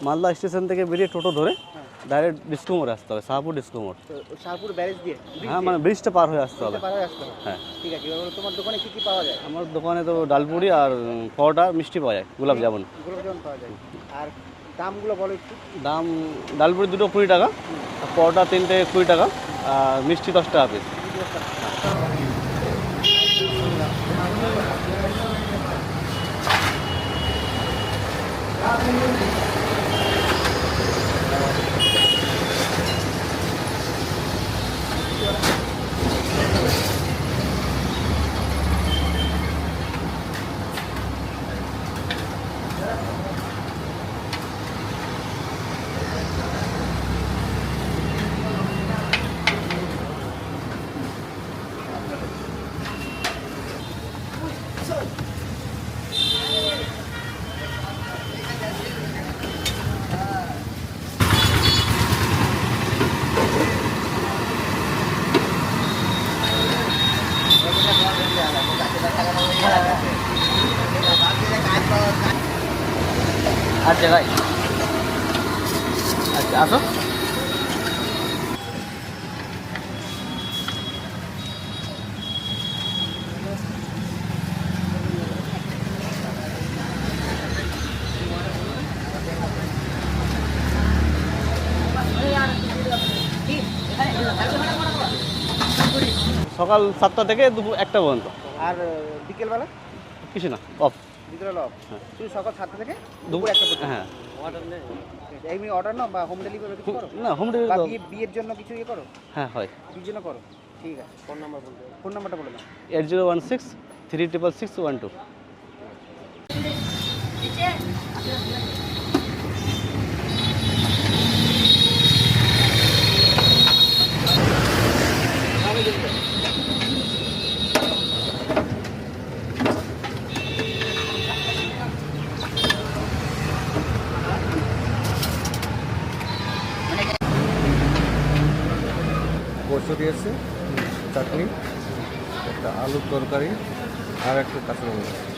Malda station থেকে বেরিয়ে টোটো ধরে ডাইরেক্ট ডিসকো মোড়ে আসতে হবে, শাহপুর ডিসকো মোড়। শাহপুর ব্যারেজ দিয়ে? হ্যাঁ, মানে ব্রিজটা পার হয়ে আসতে হবে। হ্যাঁ, ঠিক আছে। এবার তোমার দোকানে কি কি পাওয়া যায়? আমার দোকানে তো ডালপুরি আর পরোটা মিষ্টি পাওয়া যায়, গোলাপ জামুন। গোলাপ জামুন পাওয়া যায়। আর দামগুলো বলো একটু। দাম ডালপুরি 2টো 20 টাকা, আর পরোটা 3টে 20 টাকা, আর মিষ্টি 10 টাকা পিস। আর জায়গায় আচ্ছা, আসো। সকাল 7টা থেকে দুপুর 1টা পর্যন্ত। আর বিকেলবেলা কিছু না, অফ। বিকেলবেলা অফ? হ্যাঁ। শুধু সকাল 7টা থেকে দুপুর 1টা পর্যন্ত? হ্যাঁ। এমনি অর্ডার নাও বা হোম ডেলিভারি কিছু করো? না, হোম বা ডেলিভারি। বিয়ের জন্য কিছু ইয়ে করো? হ্যাঁ, হয়। বিয়ের জন্য করো? ঠিক আছে। ফোন নাম্বার বলতে, ফোন নাম্বারটা বলে দাও। 8016 36612। কচুরি আছে, চাটনি, একটা আলুর তরকারি আর একটা কাঁচা লঙ্কা।